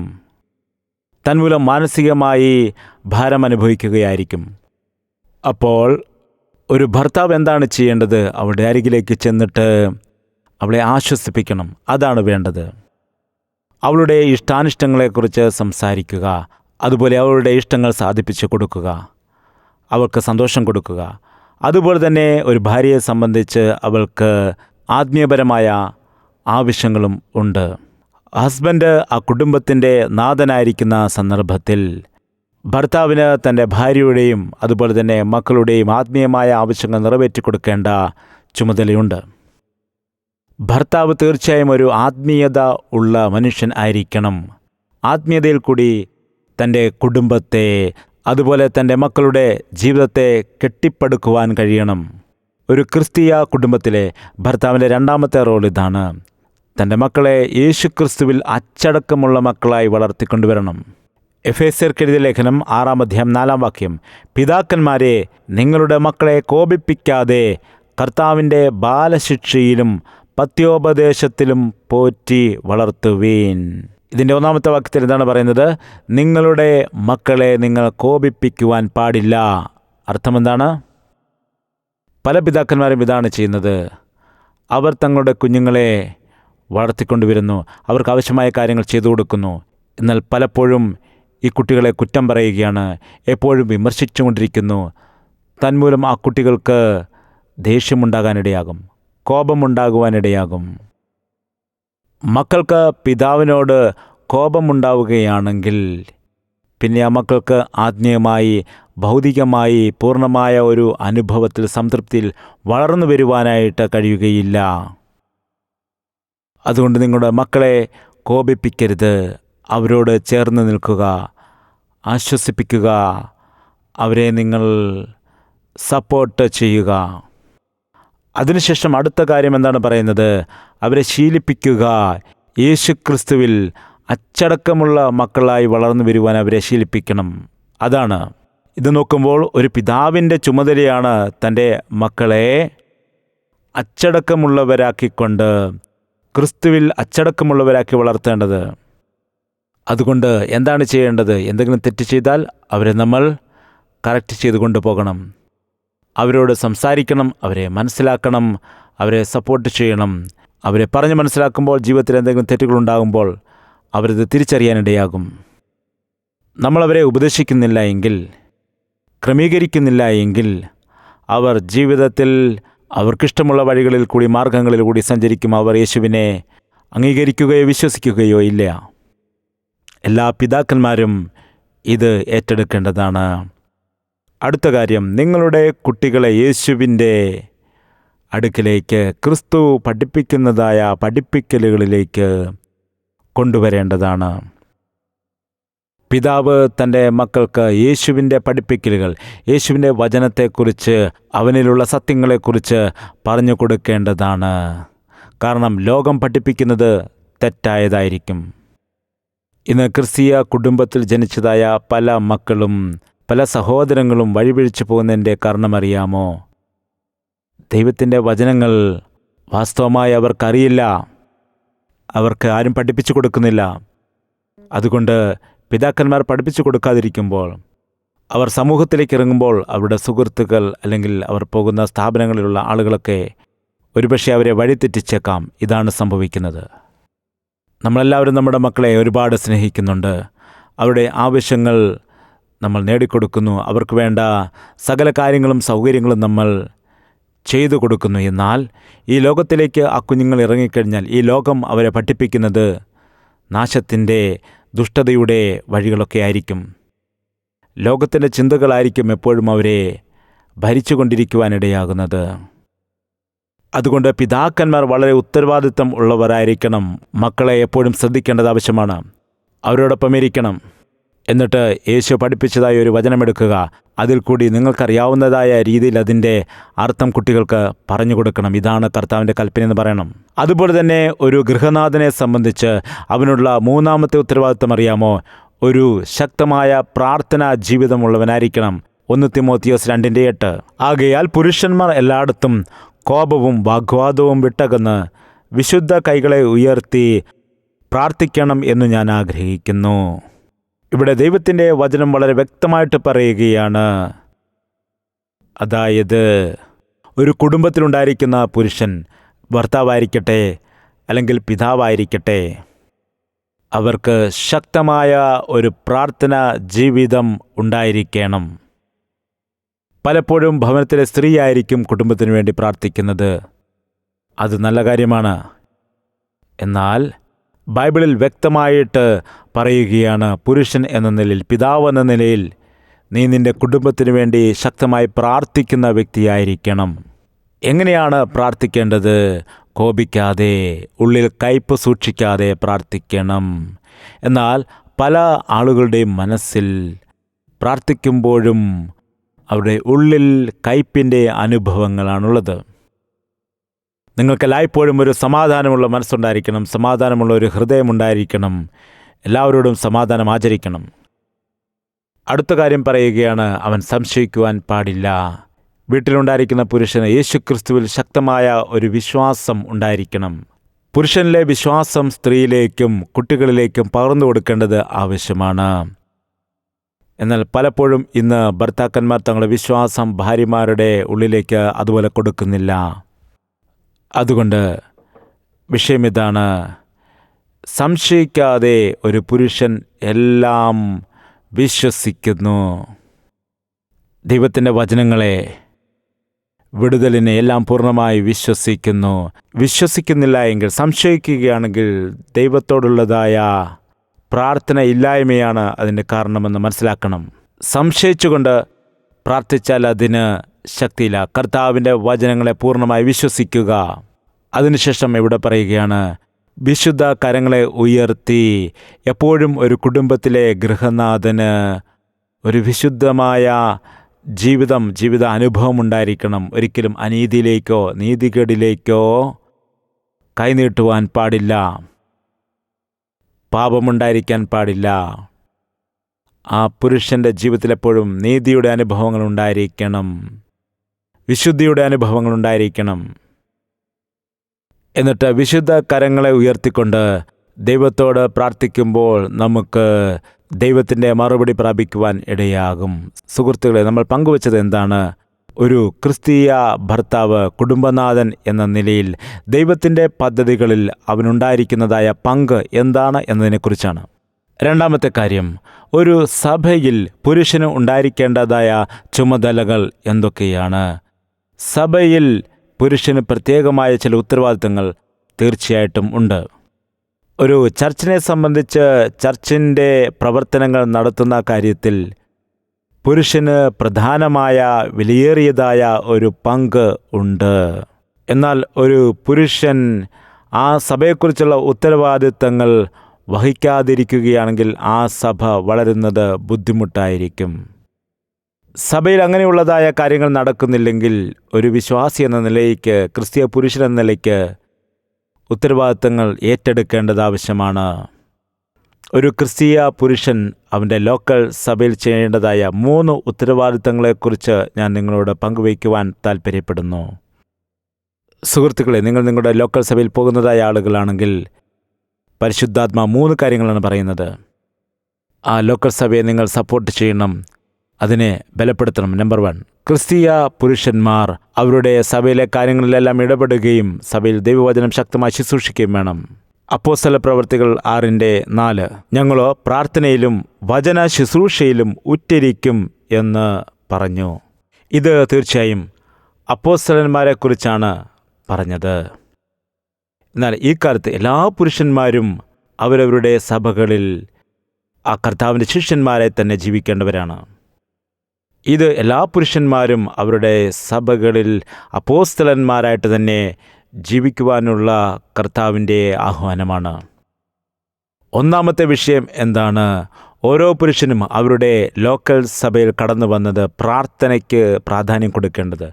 തന്മൂലം മാനസികമായി ഭാരം അനുഭവിക്കുകയായിരിക്കും. അപ്പോൾ ഒരു ഭർത്താവ് എന്താണ് ചെയ്യേണ്ടത്? അവളുടെ അരികിലേക്ക് ചെന്നിട്ട് അവളെ ആശ്വസിപ്പിക്കണം. അതാണ് വേണ്ടത്. അവളുടെ ഇഷ്ടാനിഷ്ടങ്ങളെക്കുറിച്ച് സംസാരിക്കുക. അതുപോലെ അവളുടെ ഇഷ്ടങ്ങൾ സാധിപ്പിച്ചു കൊടുക്കുക. അവൾക്ക് സന്തോഷം കൊടുക്കുക. അതുപോലെ തന്നെ ഒരു ഭാര്യയെ സംബന്ധിച്ച് അവൾക്ക് ആത്മീയപരമായ ആവശ്യങ്ങളും ഉണ്ട്. ഹസ്ബൻഡ് ആ കുടുംബത്തിൻ്റെ നാഥനായിരിക്കുന്ന സന്ദർഭത്തിൽ ഭർത്താവിന് തൻ്റെ ഭാര്യയുടെയും അതുപോലെ തന്നെ മക്കളുടെയും ആത്മീയമായ ആവശ്യങ്ങൾ നിറവേറ്റി കൊടുക്കേണ്ട ചുമതലയുണ്ട്. ഭർത്താവ് തീർച്ചയായും ഒരു ആത്മീയത ഉള്ള മനുഷ്യൻ ആയിരിക്കണം. ആത്മീയതയിൽ കൂടി തൻ്റെ കുടുംബത്തെ, അതുപോലെ തൻ്റെ മക്കളുടെ ജീവിതത്തെ കെട്ടിപ്പടുക്കുവാൻ കഴിയണം. ഒരു ക്രിസ്തീയ കുടുംബത്തിലെ ഭർത്താവിൻ്റെ രണ്ടാമത്തെ റോൾ ഇതാണ്: തൻ്റെ മക്കളെ യേശുക്രിസ്തുവിൽ അച്ചടക്കമുള്ള മക്കളായി വളർത്തിക്കൊണ്ടുവരണം. എഫേസ്യർക്കെഴുതിയ ലേഖനം 6-ാം അധ്യായം 4-ാം വാക്യം: പിതാക്കന്മാരെ, നിങ്ങളുടെ മക്കളെ കോപിപ്പിക്കാതെ കർത്താവിൻ്റെ ബാലശിക്ഷയിലും പത്യോപദേശത്തിലും പോറ്റി വളർത്തുവീൻ. ഇതിൻ്റെ 1-ാമത്തെ വാക്യത്തിൽ എന്താണ് പറയുന്നത്? നിങ്ങളുടെ മക്കളെ നിങ്ങൾ കോപിപ്പിക്കുവാൻ പാടില്ല. അർത്ഥമെന്താണ്? പല പിതാക്കന്മാരും ഇതാണ് ചെയ്യുന്നത്. അവർ തങ്ങളുടെ കുഞ്ഞുങ്ങളെ വളർത്തിക്കൊണ്ടുവരുന്നു, അവർക്ക് ആവശ്യമായ കാര്യങ്ങൾ ചെയ്തു കൊടുക്കുന്നു. എന്നാൽ പലപ്പോഴും ഈ കുട്ടികളെ കുറ്റം പറയുകയാണ്, എപ്പോഴും വിമർശിച്ചുകൊണ്ടിരിക്കുന്നു. തന്മൂലം ആ കുട്ടികൾക്ക് ദേഷ്യമുണ്ടാകാനിടയാകും, കോപമുണ്ടാകുവാനിടയാകും. മക്കൾക്ക് പിതാവിനോട് കോപമുണ്ടാവുകയാണെങ്കിൽ പിന്നെ ആ മക്കൾക്ക് ആത്മീയമായി, ഭൗതികമായി പൂർണ്ണമായ ഒരു അനുഭവത്തിൽ, സംതൃപ്തിയിൽ വളർന്നു വരുവാനായിട്ട് കഴിയുകയില്ല. അതുകൊണ്ട് നിങ്ങളുടെ മക്കളെ കോപിപ്പിക്കരുത്. അവരോട് ചേർന്ന് നിൽക്കുക, ആശ്വസിപ്പിക്കുക, അവരെ നിങ്ങൾ സപ്പോർട്ട് ചെയ്യുക. അതിനുശേഷം അടുത്ത കാര്യം എന്താണ് പറയുന്നത്? അവരെ ശീലിപ്പിക്കുക. യേശുക്രിസ്തുവിൽ അച്ചടക്കമുള്ള മക്കളായി വളർന്നു വരുവാൻ അവരെ ശീലിപ്പിക്കണം. അതാണ് ഇത്. നോക്കുമ്പോൾ ഒരു പിതാവിൻ്റെ ചുമതലയാണ് തൻ്റെ മക്കളെ അച്ചടക്കമുള്ളവരാക്കിക്കൊണ്ട് ക്രിസ്തുവിൽ അച്ചടക്കമുള്ളവരാക്കി വളർത്തേണ്ടത്. അതുകൊണ്ട് എന്താണ് ചെയ്യേണ്ടത്? എന്തെങ്കിലും തെറ്റ് ചെയ്താൽ അവരെ നമ്മൾ കറക്റ്റ് ചെയ്ത് കൊണ്ടുപോകണം. അവരോട് സംസാരിക്കണം, അവരെ മനസ്സിലാക്കണം, അവരെ സപ്പോർട്ട് ചെയ്യണം. അവരെ പറഞ്ഞ് മനസ്സിലാക്കുമ്പോൾ ജീവിതത്തിൽ എന്തെങ്കിലും തെറ്റുകളുണ്ടാകുമ്പോൾ അവരത് തിരിച്ചറിയാനിടയാകും. നമ്മളവരെ ഉപദേശിക്കുന്നില്ല എങ്കിൽ, ക്രമീകരിക്കുന്നില്ല എങ്കിൽ അവർ ജീവിതത്തിൽ അവർക്കിഷ്ടമുള്ള വഴികളിൽ കൂടി, മാർഗങ്ങളിൽ കൂടി സഞ്ചരിക്കും. അവർ യേശുവിനെ അംഗീകരിക്കുകയോ വിശ്വസിക്കുകയോ ഇല്ല. എല്ലാ പിതാക്കന്മാരും ഇത് ഏറ്റെടുക്കേണ്ടതാണ്. അടുത്ത കാര്യം, നിങ്ങളുടെ കുട്ടികളെ യേശുവിൻ്റെ അടുക്കിലേക്ക്, ക്രിസ്തു പഠിപ്പിക്കുന്നതായ പഠിപ്പിക്കലുകളിലേക്ക് കൊണ്ടുവരേണ്ടതാണ്. പിതാവ് തൻ്റെ മക്കൾക്ക് യേശുവിൻ്റെ പഠിപ്പിക്കലുകൾ, യേശുവിൻ്റെ വചനത്തെക്കുറിച്ച്, അവനിലുള്ള സത്യങ്ങളെക്കുറിച്ച് പറഞ്ഞു കൊടുക്കേണ്ടതാണ്. കാരണം ലോകം പഠിപ്പിക്കുന്നത് തെറ്റായതായിരിക്കും. ഇന്ന് ക്രിസ്തീയ കുടുംബത്തിൽ ജനിച്ചതായ പല മക്കളും, പല സഹോദരങ്ങളും വഴിപിഴച്ചു പോകുന്നതിൻ്റെ കാരണമറിയാമോ? ദൈവത്തിൻ്റെ വചനങ്ങൾ വാസ്തവമായി അവർക്കറിയില്ല, അവർക്ക് ആരും പഠിപ്പിച്ചു കൊടുക്കുന്നില്ല. അതുകൊണ്ട് പിതാക്കന്മാർ പഠിപ്പിച്ചു കൊടുക്കാതിരിക്കുമ്പോൾ, അവർ സമൂഹത്തിലേക്ക് ഇറങ്ങുമ്പോൾ അവരുടെ സുഹൃത്തുക്കൾ അല്ലെങ്കിൽ അവർ പോകുന്ന സ്ഥാപനങ്ങളിലുള്ള ആളുകളൊക്കെ ഒരുപക്ഷെ അവരെ വഴിതെറ്റിച്ചേക്കാം. ഇതാണ് സംഭവിക്കുന്നത്. നമ്മളെല്ലാവരും നമ്മുടെ മക്കളെ ഒരുപാട് സ്നേഹിക്കുന്നുണ്ട്. അവരുടെ ആവശ്യങ്ങൾ നമ്മൾ നേടിക്കൊടുക്കുന്നു. അവർക്ക് വേണ്ട സകല കാര്യങ്ങളും സൗകര്യങ്ങളും നമ്മൾ ചെയ്തു കൊടുക്കുന്നു. എന്നാൽ ഈ ലോകത്തിലേക്ക് ആ കുഞ്ഞുങ്ങൾ ഇറങ്ങിക്കഴിഞ്ഞാൽ ഈ ലോകം അവരെ പഠിപ്പിക്കുന്നത് നാശത്തിൻ്റെ, ദുഷ്ടതയുടെ വഴികളൊക്കെ ആയിരിക്കും. ലോകത്തിൻ്റെ ചിന്തകളായിരിക്കും എപ്പോഴും അവരെ ഭരിച്ചുകൊണ്ടിരിക്കുവാനിടയാകുന്നത്. അതുകൊണ്ട് പിതാക്കന്മാർ വളരെ ഉത്തരവാദിത്തം ഉള്ളവരായിരിക്കണം. മക്കളെ എപ്പോഴും ശ്രദ്ധിക്കേണ്ടത് ആവശ്യമാണ്. അവരോടൊപ്പം ഇരിക്കണം. എന്നിട്ട് യേശു പഠിപ്പിച്ചതായ ഒരു വചനമെടുക്കുക, അതിൽ കൂടി നിങ്ങൾക്കറിയാവുന്നതായ രീതിയിൽ അതിൻ്റെ അർത്ഥം കുട്ടികൾക്ക് പറഞ്ഞു കൊടുക്കണം. ഇതാണ് കർത്താവിൻ്റെ കൽപ്പനയെന്ന് പറയണം. അതുപോലെ തന്നെ ഒരു ഗൃഹനാഥനെ സംബന്ധിച്ച് അവനുള്ള മൂന്നാമത്തെ ഉത്തരവാദിത്തം അറിയാമോ? ഒരു ശക്തമായ പ്രാർത്ഥനാ ജീവിതമുള്ളവനായിരിക്കണം. 1 തിമോത്തിയോസ് 2:8. ആകയാൽ പുരുഷന്മാർ എല്ലായിടത്തും കോപവും വാഗ്വാദവും വിട്ടകന്ന് വിശുദ്ധ കൈകളെ ഉയർത്തി പ്രാർത്ഥിക്കണം എന്ന് ഞാൻ ആഗ്രഹിക്കുന്നു. ഇവിടെ ദൈവത്തിൻ്റെ വചനം വളരെ വ്യക്തമായിട്ട് പറയുകയാണ്. അതായത് ഒരു കുടുംബത്തിലുണ്ടായിരിക്കുന്ന പുരുഷൻ, ഭർത്താവായിരിക്കട്ടെ അല്ലെങ്കിൽ പിതാവായിരിക്കട്ടെ, അവർക്ക് ശക്തമായ ഒരു പ്രാർത്ഥനാ ജീവിതം ഉണ്ടായിരിക്കണം. പലപ്പോഴും ഭവനത്തിലെ സ്ത്രീയായിരിക്കും കുടുംബത്തിനു വേണ്ടി പ്രാർത്ഥിക്കുന്നത്. അത് നല്ല കാര്യമാണ്. എന്നാൽ ബൈബിളിൽ വ്യക്തമായിട്ട് പറയുകയാണ്, പുരുഷൻ എന്ന നിലയിൽ, പിതാവ് എന്ന നിലയിൽ നീ നിൻ്റെ കുടുംബത്തിനു വേണ്ടി ശക്തമായി പ്രാർത്ഥിക്കുന്ന വ്യക്തിയായിരിക്കണം. എങ്ങനെയാണ് പ്രാർത്ഥിക്കേണ്ടത്? കോപിക്കാതെ, ഉള്ളിൽ കയ്പ് സൂക്ഷിക്കാതെ പ്രാർത്ഥിക്കണം. എന്നാൽ പല ആളുകളുടെയും മനസ്സിൽ പ്രാർത്ഥിക്കുമ്പോഴും അവരുടെ ഉള്ളിൽ കയ്പിൻ്റെ അനുഭവങ്ങളാണുള്ളത്. നിങ്ങൾക്കെല്ലായ്പ്പോഴും ഒരു സമാധാനമുള്ള മനസ്സുണ്ടായിരിക്കണം, സമാധാനമുള്ള ഒരു ഹൃദയമുണ്ടായിരിക്കണം. എല്ലാവരോടും സമാധാനം ആചരിക്കണം. അടുത്ത കാര്യം പറയുകയാണ്, അവൻ സംശയിക്കുവാൻ പാടില്ല. വീട്ടിലുണ്ടായിരിക്കുന്ന പുരുഷന് യേശുക്രിസ്തുവിൽ ശക്തമായ ഒരു വിശ്വാസം ഉണ്ടായിരിക്കണം. പുരുഷനിലെ വിശ്വാസം സ്ത്രീയിലേക്കും കുട്ടികളിലേക്കും പകർന്നു കൊടുക്കേണ്ടത് ആവശ്യമാണ്. എന്നാൽ പലപ്പോഴും ഇന്ന് ഭർത്താക്കന്മാർ തങ്ങളുടെ വിശ്വാസം ഭാര്യമാരുടെ ഉള്ളിലേക്ക് അതുപോലെ കൊടുക്കുന്നില്ല. അതുകൊണ്ട് വിഷയം ഇതാണ്, സംശയിക്കാതെ ഒരു പുരുഷൻ എല്ലാം വിശ്വസിക്കുന്നു. ദൈവത്തിൻ്റെ വചനങ്ങളെ, വിടുതലിനെ എല്ലാം പൂർണ്ണമായി വിശ്വസിക്കുന്നു. വിശ്വസിക്കുന്നില്ല എങ്കിൽ, സംശയിക്കുകയാണെങ്കിൽ ദൈവത്തോടുള്ളതായ പ്രാർത്ഥന ഇല്ലായ്മയാണ് അതിൻ്റെ കാരണമെന്ന് മനസ്സിലാക്കണം. സംശയിച്ചുകൊണ്ട് പ്രാർത്ഥിച്ചാൽ അതിന് ശക്തിയില്ല. കർത്താവിൻ്റെ വചനങ്ങളെ പൂർണ്ണമായി വിശ്വസിക്കുക. അതിനുശേഷം ഇവിടെ പറയുകയാണ്, വിശുദ്ധ കരങ്ങളെ ഉയർത്തി. എപ്പോഴും ഒരു കുടുംബത്തിലെ ഗൃഹനാഥന് ഒരു വിശുദ്ധമായ ജീവിത അനുഭവം ഉണ്ടായിരിക്കണം. ഒരിക്കലും അനീതിയിലേക്കോ നീതികേടിലേക്കോ കൈനീട്ടുവാൻ പാടില്ല. പാപമുണ്ടായിരിക്കാൻ പാടില്ല. ആ പുരുഷൻ്റെ ജീവിതത്തിലെപ്പോഴും നീതിയുടെ അനുഭവങ്ങൾ ഉണ്ടായിരിക്കണം, വിശുദ്ധിയുടെ അനുഭവങ്ങൾ ഉണ്ടായിരിക്കണം. എന്നിട്ട് വിശുദ്ധ കരങ്ങളെ ഉയർത്തിക്കൊണ്ട് ദൈവത്തോട് പ്രാർത്ഥിക്കുമ്പോൾ നമുക്ക് ദൈവത്തിൻ്റെ മറുപടി പ്രാപിക്കുവാൻ ഇടയാകും. സുഹൃത്തുക്കളെ, നമ്മൾ പങ്കുവച്ചത് എന്താണ്? ഒരു ക്രിസ്തീയ ഭർത്താവ്, കുടുംബനാഥൻ എന്ന നിലയിൽ ദൈവത്തിൻ്റെ പദ്ധതികളിൽ അവനുണ്ടായിരിക്കുന്നതായ പങ്ക് എന്താണ് എന്നതിനെക്കുറിച്ചാണ്. രണ്ടാമത്തെ കാര്യം, ഒരു സഭയിൽ പുരുഷന് ഉണ്ടായിരിക്കേണ്ടതായ ചുമതലകൾ എന്തൊക്കെയാണ്? സഭയിൽ പുരുഷന് പ്രത്യേകമായ ചില ഉത്തരവാദിത്തങ്ങൾ തീർച്ചയായിട്ടും ഉണ്ട്. ഒരു ചർച്ചിനെ സംബന്ധിച്ച് ചർച്ചിൻ്റെ പ്രവർത്തനങ്ങൾ നടത്തുന്ന കാര്യത്തിൽ പുരുഷന് പ്രധാനമായ വിലയേറിയതായ ഒരു പങ്ക് ഉണ്ട്. എന്നാൽ ഒരു പുരുഷൻ ആ സഭയെക്കുറിച്ചുള്ള ഉത്തരവാദിത്തങ്ങൾ വഹിക്കാതിരിക്കുകയാണെങ്കിൽ ആ സഭ വളരുന്നത് ബുദ്ധിമുട്ടായിരിക്കും. സഭയിൽ അങ്ങനെയുള്ളതായ കാര്യങ്ങൾ നടക്കുന്നില്ലെങ്കിൽ ഒരു വിശ്വാസി എന്ന നിലയ്ക്ക്, ക്രിസ്തീയ പുരുഷൻ എന്ന നിലയ്ക്ക് ഉത്തരവാദിത്തങ്ങൾ ഏറ്റെടുക്കേണ്ടത് ആവശ്യമാണ്. ഒരു ക്രിസ്തീയ പുരുഷൻ അവൻ്റെ ലോക്കൽ സഭയിൽ ചെയ്യേണ്ടതായ 3 ഉത്തരവാദിത്തങ്ങളെക്കുറിച്ച് ഞാൻ നിങ്ങളോട് പങ്കുവയ്ക്കുവാൻ താൽപ്പര്യപ്പെടുന്നു. സുഹൃത്തുക്കളെ, നിങ്ങൾ നിങ്ങളുടെ ലോക്കൽ സഭയിൽ പോകുന്നതായ ആളുകളാണെങ്കിൽ പരിശുദ്ധാത്മാ 3 കാര്യങ്ങളാണ് പറയുന്നത്. ആ ലോക്കൽ സഭയെ നിങ്ങൾ സപ്പോർട്ട് ചെയ്യണം, അതിനെ ബലപ്പെടുത്തണം. നമ്പർ 1, ക്രിസ്തീയ പുരുഷന്മാർ അവരുടെ സഭയിലെ കാര്യങ്ങളിലെല്ലാം ഇടപെടുകയും സഭയിൽ ദൈവവചനം ശക്തമായി ശുശ്രൂഷിക്കുകയും വേണം. അപ്പോസ്തല പ്രവൃത്തികൾ 6:4 ഞങ്ങളോ പ്രാർത്ഥനയിലും വചന ശുശ്രൂഷയിലും ഉറ്റിരിക്കും എന്ന് പറഞ്ഞു. ഇത് തീർച്ചയായും അപ്പോസ്തലന്മാരെക്കുറിച്ചാണ് പറഞ്ഞത്. എന്നാൽ ഈ കാലത്ത് എല്ലാ പുരുഷന്മാരും അവരവരുടെ സഭകളിൽ ആ കർത്താവിൻ്റെ ശിഷ്യന്മാരെ തന്നെ ജീവിക്കേണ്ടവരാണ്. ഇത് എല്ലാ പുരുഷന്മാരും അവരുടെ സഭകളിൽ അപ്പോസ്തലന്മാരായിട്ട് തന്നെ ജീവിക്കുവാനുള്ള കർത്താവിൻ്റെ ആഹ്വാനമാണ്. ഒന്നാമത്തെ വിഷയം എന്താണ്? ഓരോ പുരുഷനും അവരുടെ ലോക്കൽ സഭയിൽ കടന്നു വന്നത് പ്രാർത്ഥനയ്ക്ക് പ്രാധാന്യം കൊടുക്കേണ്ടത്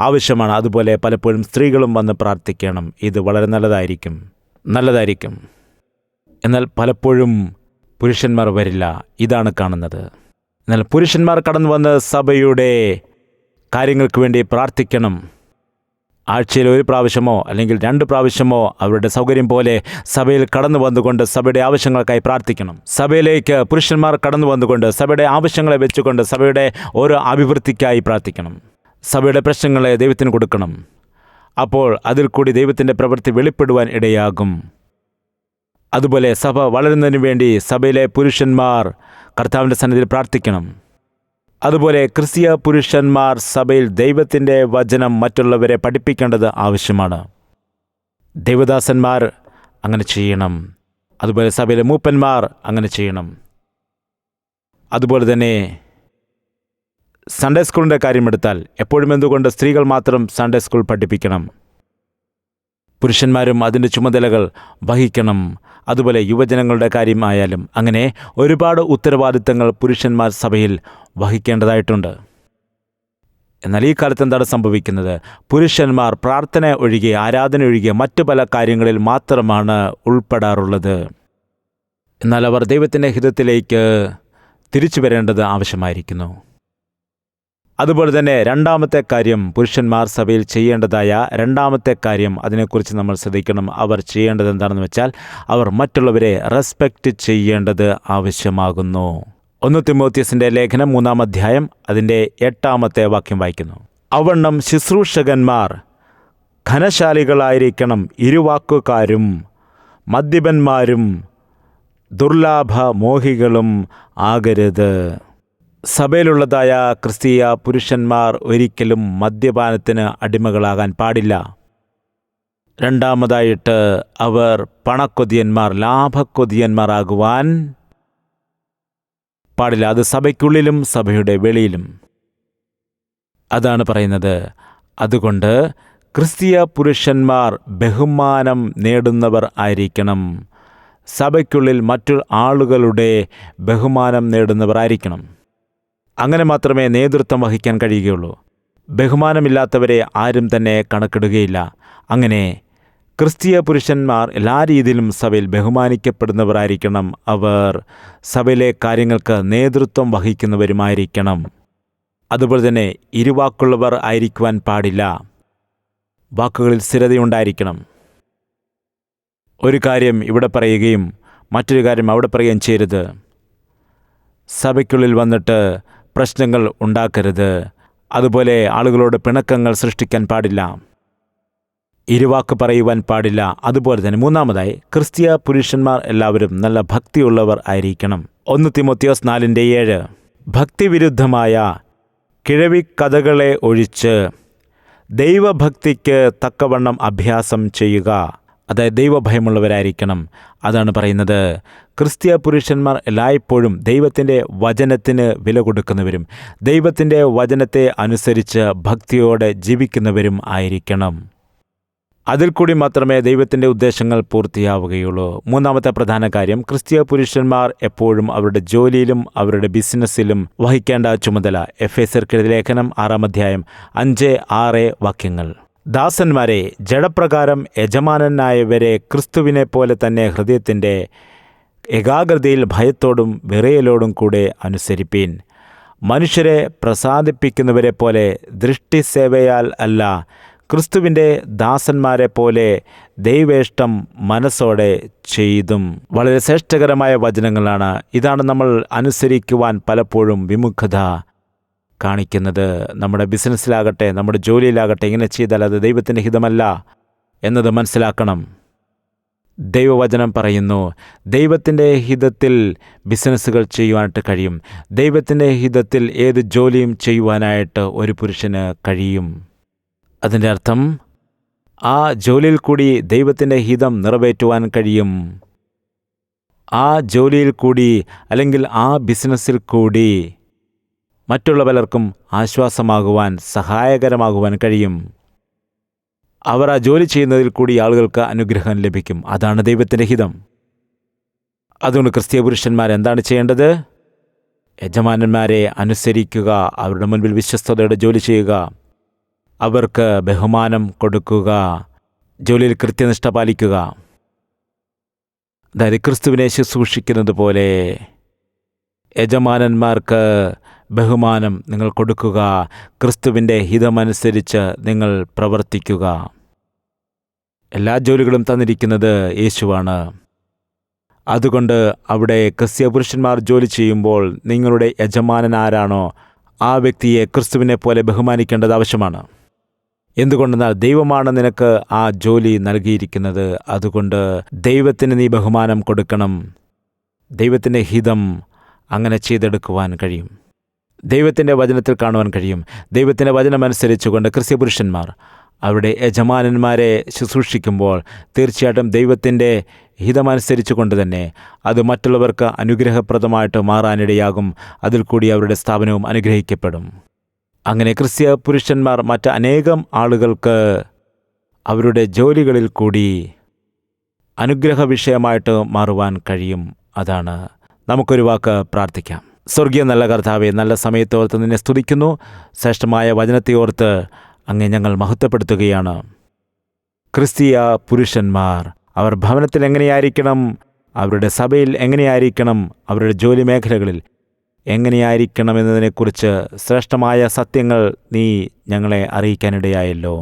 ആവശ്യമാണ്. അതുപോലെ പലപ്പോഴും സ്ത്രീകളും വന്ന് പ്രാർത്ഥിക്കണം. ഇത് വളരെ നല്ലതായിരിക്കും. എന്നാൽ പലപ്പോഴും പുരുഷന്മാർ വരില്ല. ഇതാണ് കാണുന്നത്. എന്നാൽ പുരുഷന്മാർ കടന്നു വന്ന് സഭയുടെ കാര്യങ്ങൾക്ക് വേണ്ടി പ്രാർത്ഥിക്കണം. ആഴ്ചയിൽ 1 പ്രാവശ്യമോ അല്ലെങ്കിൽ 2 പ്രാവശ്യമോ അവരുടെ സൗകര്യം പോലെ സഭയിൽ കടന്നു വന്നുകൊണ്ട് സഭയുടെ ആവശ്യങ്ങൾക്കായി പ്രാർത്ഥിക്കണം. സഭയിലേക്ക് പുരുഷന്മാർ കടന്നു വന്നുകൊണ്ട് സഭയുടെ ആവശ്യങ്ങളെ വെച്ചുകൊണ്ട് സഭയുടെ ഓരോ അഭിവൃദ്ധിക്കായി പ്രാർത്ഥിക്കണം. സഭയുടെ പ്രശ്നങ്ങളെ ദൈവത്തിന് കൊടുക്കണം. അപ്പോൾ അതിൽ കൂടി ദൈവത്തിൻ്റെ പ്രവൃത്തി വെളിപ്പെടുവാൻ ഇടയാകും. അതുപോലെ സഭ വളരുന്നതിന് വേണ്ടി സഭയിലെ പുരുഷന്മാർ കർത്താവിൻ്റെ സന്നിധിയിൽ പ്രാർത്ഥിക്കണം. അതുപോലെ ക്രിസ്തീയ പുരുഷന്മാർ സഭയിൽ ദൈവത്തിൻ്റെ വചനം മറ്റുള്ളവരെ പഠിപ്പിക്കേണ്ടത് ആവശ്യമാണ്. ദൈവദാസന്മാർ അങ്ങനെ ചെയ്യണം. അതുപോലെ സഭയിലെ മൂപ്പന്മാർ അങ്ങനെ ചെയ്യണം. അതുപോലെ തന്നെ സൺഡേ സ്കൂളിൻ്റെ കാര്യമെടുത്താൽ എപ്പോഴും എന്തുകൊണ്ട് സ്ത്രീകൾ മാത്രം സൺഡേ സ്കൂൾ പഠിപ്പിക്കണം? പുരുഷന്മാരും അതിൻ്റെ ചുമതലകൾ വഹിക്കണം. അതുപോലെ യുവജനങ്ങളുടെ കാര്യമായാലും അങ്ങനെ ഒരുപാട് ഉത്തരവാദിത്തങ്ങൾ പുരുഷന്മാർ സഭയിൽ വഹിക്കേണ്ടതായിട്ടുണ്ട്. എന്നാൽ ഈ കാലത്ത് എന്താണ് സംഭവിക്കുന്നത്? പുരുഷന്മാർ പ്രാർത്ഥന ഒഴികെ, ആരാധന ഒഴികെ മറ്റു പല കാര്യങ്ങളിൽ മാത്രമാണ് ഉൾപ്പെടാറുള്ളത്. എന്നാൽ അവർ ദൈവത്തിൻ്റെ ഹിതത്തിലേക്ക് തിരിച്ചു വരേണ്ടത് ആവശ്യമായിരിക്കുന്നു. അതുപോലെ തന്നെ രണ്ടാമത്തെ കാര്യം, പുരുഷന്മാർ സഭയിൽ ചെയ്യേണ്ടതായ രണ്ടാമത്തെ കാര്യം, അതിനെക്കുറിച്ച് നമ്മൾ ശ്രദ്ധിക്കണം. അവർ ചെയ്യേണ്ടത് എന്താണെന്ന് വെച്ചാൽ അവർ മറ്റുള്ളവരെ റെസ്പെക്റ്റ് ചെയ്യേണ്ടത് ആവശ്യമാകുന്നു. 1 തിമോഥെയോസിൻ്റെ ലേഖനം 3-ാം അധ്യായം അതിൻ്റെ 8-ാമത്തെ വാക്യം വായിക്കുന്നു. അവണ്ണം ശുശ്രൂഷകന്മാർ ഘനശാലികളായിരിക്കണം, ഇരുവാക്കുകാരും മദ്യപന്മാരും ദുർലാഭ മോഹികളും ആകരുത്. സഭയിലുള്ളതായ ക്രിസ്തീയ പുരുഷന്മാർ ഒരിക്കലും മദ്യപാനത്തിന് അടിമകളാകാൻ പാടില്ല. രണ്ടാമതായിട്ട് അവർ പണക്കൊതിയന്മാർ, ലാഭക്കൊതിയന്മാരാകുവാൻ പാടില്ല. അത് സഭയ്ക്കുള്ളിലും സഭയുടെ വെളിയിലും. അതാണ് പറയുന്നത്. അതുകൊണ്ട് ക്രിസ്തീയ പുരുഷന്മാർ ബഹുമാനം നേടുന്നവർ ആയിരിക്കണം. സഭയ്ക്കുള്ളിൽ മറ്റു ആളുകളുടെ ബഹുമാനം നേടുന്നവർ ആയിരിക്കണം. അങ്ങനെ മാത്രമേ നേതൃത്വം വഹിക്കാൻ കഴിയുകയുള്ളൂ. ബഹുമാനമില്ലാത്തവരെ ആരും തന്നെ കണക്കിടുകയില്ല. അങ്ങനെ ക്രിസ്തീയ പുരുഷന്മാർ എല്ലാ രീതിയിലും സഭയിൽ ബഹുമാനിക്കപ്പെടുന്നവരായിരിക്കണം. അവർ സഭയിലെ കാര്യങ്ങൾക്ക് നേതൃത്വം വഹിക്കുന്നവരുമായിരിക്കണം. അതുപോലെ തന്നെ ഇരുവാക്കുള്ളവർ ആയിരിക്കുവാൻ പാടില്ല. വാക്കുകളിൽ സ്ഥിരതയുണ്ടായിരിക്കണം. ഒരു കാര്യം ഇവിടെ പറയുകയും മറ്റൊരു കാര്യം അവിടെ പറയുകയും ചെയ്യരുത്. സഭയ്ക്കുള്ളിൽ വന്നിട്ട് പ്രശ്നങ്ങൾ ഉണ്ടാക്കരുത്. അതുപോലെ ആളുകളോട് പിണക്കങ്ങൾ സൃഷ്ടിക്കാൻ പാടില്ല. ഇരുവാക്ക് പറയുവാൻ പാടില്ല. അതുപോലെ തന്നെ മൂന്നാമതായി ക്രിസ്തീയ പുരുഷന്മാർ എല്ലാവരും നല്ല ഭക്തിയുള്ളവർ ആയിരിക്കണം. 1 തിമോഥെയോസ് 4:7 ഭക്തിവിരുദ്ധമായ കിഴവിക്കഥകളെ ഒഴിച്ച് ദൈവഭക്തിക്ക് തക്കവണ്ണം അഭ്യാസം ചെയ്യുക. അതായത് ദൈവഭയമുള്ളവരായിരിക്കണം. അതാണ് പറയുന്നത്. ക്രിസ്തീയ പുരുഷന്മാർ എല്ലായ്പ്പോഴും ദൈവത്തിൻ്റെ വചനത്തിന് വില കൊടുക്കുന്നവരും ദൈവത്തിൻ്റെ വചനത്തെ അനുസരിച്ച് ഭക്തിയോടെ ജീവിക്കുന്നവരും ആയിരിക്കണം. അതിൽ കൂടി മാത്രമേ ദൈവത്തിൻ്റെ ഉദ്ദേശങ്ങൾ പൂർത്തിയാവുകയുള്ളൂ. മൂന്നാമത്തെ പ്രധാന കാര്യം, ക്രിസ്തീയ പുരുഷന്മാർ എപ്പോഴും അവരുടെ ജോലിയിലും അവരുടെ ബിസിനസ്സിലും വഹിക്കേണ്ട ചുമതല. എഫേസ്യർക്കെഴുതിയ ലേഖനം 6-ാം അധ്യായം 5-6 വാക്യങ്ങൾ. ദാസന്മാരെ, ജഡപ്രകാരം യജമാനനായവരെ ക്രിസ്തുവിനെ പോലെ തന്നെ ഹൃദയത്തിൻ്റെ ഏകാഗ്രതയിൽ ഭയത്തോടും വിറയലോടും കൂടെ അനുസരിപ്പീൻ. മനുഷ്യരെ പ്രസാദിപ്പിക്കുന്നവരെ പോലെ ദൃഷ്ടിസേവയാൽ അല്ല, ക്രിസ്തുവിൻ്റെ ദാസന്മാരെ പോലെ ദൈവേഷ്ടം മനസ്സോടെ ചെയ്തും. വളരെ ശ്രേഷ്ഠകരമായ വചനങ്ങളാണ്. ഇതാണ് നമ്മൾ അനുസരിക്കുവാൻ പലപ്പോഴും വിമുഖത കാണിക്കുന്നത്. നമ്മുടെ ബിസിനസ്സിലാകട്ടെ, നമ്മുടെ ജോലിയിലാകട്ടെ, ഇങ്ങനെ ചെയ്താൽ അത് ദൈവത്തിൻ്റെ ഹിതമല്ല എന്നത് മനസ്സിലാക്കണം. ദൈവവചനം പറയുന്നു, ദൈവത്തിൻ്റെ ഹിതത്തിൽ ബിസിനസ്സുകൾ ചെയ്യുവാനായിട്ട് കഴിയും. ദൈവത്തിൻ്റെ ഹിതത്തിൽ ഏത് ജോലിയും ചെയ്യുവാനായിട്ട് ഒരു പുരുഷന് കഴിയും. അതിൻ്റെ അർത്ഥം ആ ജോലിയിൽ കൂടി ദൈവത്തിൻ്റെ ഹിതം നിറവേറ്റുവാൻ കഴിയും. ആ ജോലിയിൽ കൂടി അല്ലെങ്കിൽ ആ ബിസിനസ്സിൽ കൂടി മറ്റുള്ള പലർക്കും ആശ്വാസമാകുവാൻ, സഹായകരമാകുവാൻ കഴിയും. അവർ ആ ജോലി ചെയ്യുന്നതിൽ കൂടി ആളുകൾക്ക് അനുഗ്രഹം ലഭിക്കും. അതാണ് ദൈവത്തിൻ്റെ ഹിതം. അതുകൊണ്ട് ക്രിസ്തീയ പുരുഷന്മാർ എന്താണ് ചെയ്യേണ്ടത്? യജമാനന്മാരെ അനുസരിക്കുക, അവരുടെ മുൻപിൽ വിശ്വസ്തയോടെ ജോലി ചെയ്യുക, അവർക്ക് ബഹുമാനം കൊടുക്കുക, ജോലിയിൽ കൃത്യനിഷ്ഠ പാലിക്കുക. അതായത് ക്രിസ്തുവിനെ ശുശ്രൂഷിക്കുന്നത് പോലെ യജമാനന്മാർക്ക് ബഹുമാനം നിങ്ങൾ കൊടുക്കുക. ക്രിസ്തുവിൻ്റെ ഹിതമനുസരിച്ച് നിങ്ങൾ പ്രവർത്തിക്കുക. എല്ലാ ജോലികളും തന്നിരിക്കുന്നത് യേശുവാണ്. അതുകൊണ്ട് അവിടെ ക്രിസ്തീയ പുരുഷന്മാർ ജോലി ചെയ്യുമ്പോൾ നിങ്ങളുടെ യജമാനൻ ആരാണോ ആ വ്യക്തിയെ ക്രിസ്തുവിനെ പോലെ ബഹുമാനിക്കേണ്ടത് ആവശ്യമാണ്. എന്തുകൊണ്ടെന്നാൽ ദൈവമാണ് നിനക്ക് ആ ജോലി നൽകിയിരിക്കുന്നത്. അതുകൊണ്ട് ദൈവത്തിന് നീ ബഹുമാനം കൊടുക്കണം. ദൈവത്തിൻ്റെ ഹിതം അങ്ങനെ ചെയ്തെടുക്കുവാൻ കഴിയും. ദൈവത്തിൻ്റെ വചനത്തിൽ കാണുവാൻ കഴിയും. ദൈവത്തിൻ്റെ വചനമനുസരിച്ചുകൊണ്ട് ക്രിസ്തീയ പുരുഷന്മാർ അവരുടെ യജമാനന്മാരെ ശുശ്രൂഷിക്കുമ്പോൾ തീർച്ചയായിട്ടും ദൈവത്തിൻ്റെ ഹിതമനുസരിച്ചു കൊണ്ട് തന്നെ അത് മറ്റുള്ളവർക്ക് അനുഗ്രഹപ്രദമായിട്ട് മാറാനിടയാകും. അതിൽ കൂടി അവരുടെ സ്ഥാപനവും അനുഗ്രഹിക്കപ്പെടും. അങ്ങനെ ക്രിസ്തീയ പുരുഷന്മാർ മറ്റ് അനേകം ആളുകൾക്ക് അവരുടെ ജോലികളിൽ കൂടി അനുഗ്രഹ വിഷയമായിട്ട് മാറുവാൻ കഴിയും. അതാണ്. നമുക്കൊരു വാക്ക് പ്രാർത്ഥിക്കാം. സ്വർഗീയ നല്ല കർത്താവേ, നല്ല സമയത്തോർത്ത് നിന്നെ സ്തുതിക്കുന്നു. ശ്രേഷ്ഠമായ വചനത്തെ ഓർത്ത് അങ്ങേ ഞങ്ങൾ മഹത്വപ്പെടുത്തുകയാണ്. ക്രിസ്തീയ പുരുഷന്മാർ അവർ ഭവനത്തിൽ എങ്ങനെയായിരിക്കണം, അവരുടെ സഭയിൽ എങ്ങനെയായിരിക്കണം, അവരുടെ ജോലി മേഖലകളിൽ എങ്ങനെയായിരിക്കണം എന്നതിനെക്കുറിച്ച് ശ്രേഷ്ഠമായ സത്യങ്ങൾ നീ ഞങ്ങളെ അറിയിക്കാനിടയായല്ലോ.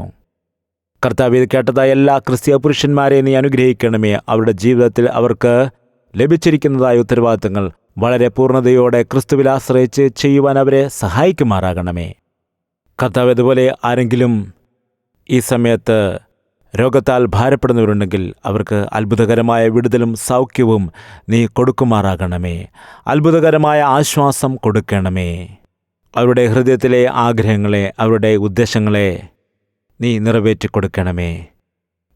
കർത്താവ്, ഇത് കേട്ടതായ എല്ലാ ക്രിസ്തീയ പുരുഷന്മാരെ നീ അനുഗ്രഹിക്കണമേ. അവരുടെ ജീവിതത്തിൽ അവർക്ക് ലഭിച്ചിരിക്കുന്നതായ ഉത്തരവാദിത്തങ്ങൾ വളരെ പൂർണ്ണതയോടെ ക്രിസ്തുവിൽ ആശ്രയിച്ച് ചെയ്യുവാൻ അവരെ സഹായിക്കുമാറാകണമേ. കർത്താവ്, ഇതുപോലെ ആരെങ്കിലും ഈ സമയത്ത് രോഗത്താൽ ഭാരപ്പെടുന്നവരുണ്ടെങ്കിൽ അവർക്ക് അത്ഭുതകരമായ വിടുതലും സൗഖ്യവും നീ കൊടുക്കുമാറാകണമേ. അത്ഭുതകരമായ ആശ്വാസം കൊടുക്കണമേ. അവരുടെ ഹൃദയത്തിലെ ആഗ്രഹങ്ങളെ, അവരുടെ ഉദ്ദേശങ്ങളെ നീ നിറവേറ്റിക്കൊടുക്കണമേ.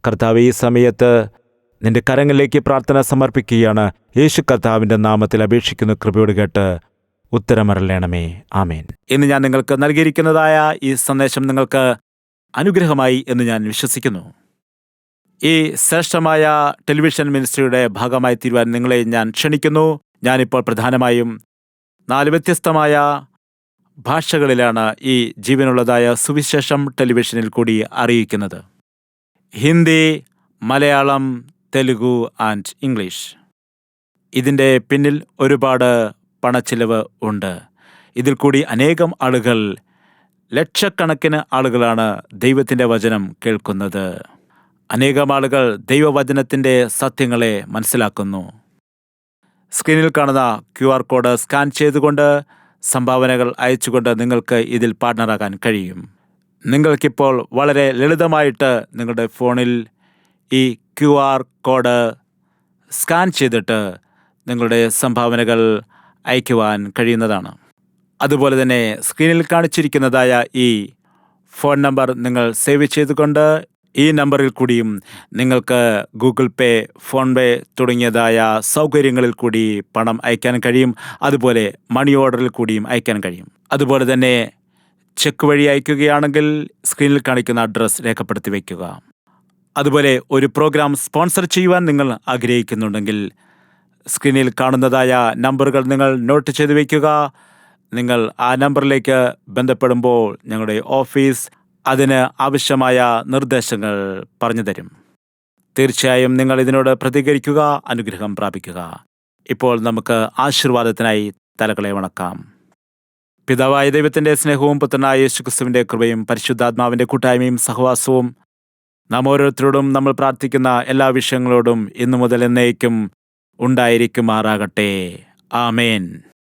കർത്താവ്, ഈ സമയത്ത് നിന്റെ കരങ്ങളിലേക്ക് പ്രാർത്ഥന സമർപ്പിക്കുകയാണ്. യേശു കർത്താവിൻ്റെ നാമത്തിൽ അപേക്ഷിക്കുന്ന കൃപയോട് കേട്ട് ഉത്തരമരളയണമേ. ആമേൻ. ഇന്ന് ഞാൻ നിങ്ങൾക്ക് നൽകിയിരിക്കുന്നതായ ഈ സന്ദേശം നിങ്ങൾക്ക് അനുഗ്രഹമായി എന്ന് ഞാൻ വിശ്വസിക്കുന്നു. ഈ ശ്രേഷ്ഠമായ ടെലിവിഷൻ മിനിസ്ട്രിയുടെ ഭാഗമായി തീരുവാൻ നിങ്ങളെ ഞാൻ ക്ഷണിക്കുന്നു. ഞാനിപ്പോൾ പ്രധാനമായും 4 വ്യത്യസ്തമായ ഭാഷകളിലാണ് ഈ ജീവനുള്ളതായ സുവിശേഷം ടെലിവിഷനിൽ കൂടി അറിയിക്കുന്നത്. Hindi, Malayalam, Telugu and English. ഇതിൻ്റെ പിന്നിൽ ഒരുപാട് പണച്ചിലവ് ഉണ്ട്. ഇതിൽ കൂടി അനേകം ആളുകൾ, ലക്ഷക്കണക്കിന് ആളുകളാണ് ദൈവത്തിൻ്റെ വചനം കേൾക്കുന്നത്. അനേകം ആളുകൾ ദൈവവചനത്തിൻ്റെ സത്യങ്ങളെ മനസ്സിലാക്കുന്നു. സ്ക്രീനിൽ കാണുന്ന QR കോഡ് സ്കാൻ ചെയ്തുകൊണ്ട് സംഭാവനകൾ അയച്ചുകൊണ്ട് നിങ്ങൾക്ക് ഇതിൽ പാർട്ണറാകാൻ കഴിയും. നിങ്ങൾക്കിപ്പോൾ വളരെ ലളിതമായിട്ട് നിങ്ങളുടെ ഫോണിൽ ഈ QR കോഡ് സ്കാൻ ചെയ്തിട്ട് നിങ്ങളുടെ സംഭാവനകൾ അയക്കുവാൻ കഴിയുന്നതാണ്. അതുപോലെ തന്നെ സ്ക്രീനിൽ കാണിച്ചിരിക്കുന്നതായ ഈ ഫോൺ നമ്പർ നിങ്ങൾ സേവ് ചെയ്തുകൊണ്ട് ഈ നമ്പറിൽ കൂടിയും നിങ്ങൾക്ക് ഗൂഗിൾ പേ, ഫോൺ പേ തുടങ്ങിയതായ സൗകര്യങ്ങളിൽ കൂടി പണം അയക്കാൻ കഴിയും. അതുപോലെ മണി ഓർഡറിൽ കൂടിയും അയക്കാൻ കഴിയും. അതുപോലെ തന്നെ ചെക്ക് വഴി അയക്കുകയാണെങ്കിൽ സ്ക്രീനിൽ കാണിക്കുന്ന അഡ്രസ്സ് രേഖപ്പെടുത്തി വയ്ക്കുക. അതുപോലെ ഒരു പ്രോഗ്രാം സ്പോൺസർ ചെയ്യുവാൻ നിങ്ങൾ ആഗ്രഹിക്കുന്നുണ്ടെങ്കിൽ സ്ക്രീനിൽ കാണുന്നതായ നമ്പറുകൾ നിങ്ങൾ നോട്ട് ചെയ്ത് വയ്ക്കുക. നിങ്ങൾ ആ നമ്പറിലേക്ക് ബന്ധപ്പെടുമ്പോൾ ഞങ്ങളുടെ ഓഫീസ് അതിന് ആവശ്യമായ നിർദ്ദേശങ്ങൾ പറഞ്ഞു തരും. തീർച്ചയായും നിങ്ങൾ ഇതിനോട് പ്രതികരിക്കുക, അനുഗ്രഹം പ്രാപിക്കുക. ഇപ്പോൾ നമുക്ക് ആശീർവാദത്തിനായി തലകളെ വണക്കാം. പിതാവായ ദൈവത്തിൻ്റെ സ്നേഹവും പുത്രനായ യേശുക്രിസ്തുവിൻ്റെ കൃപയും പരിശുദ്ധാത്മാവിൻ്റെ കൂട്ടായ്മയും സഹവാസവും നാം ഓരോരുത്തരോടും നമ്മൾ പ്രാർത്ഥിക്കുന്ന എല്ലാ വിഷയങ്ങളോടും ഇന്നു മുതൽ എന്നേക്കും ഉണ്ടായിരിക്കുമാറാകട്ടെ. ആമേൻ.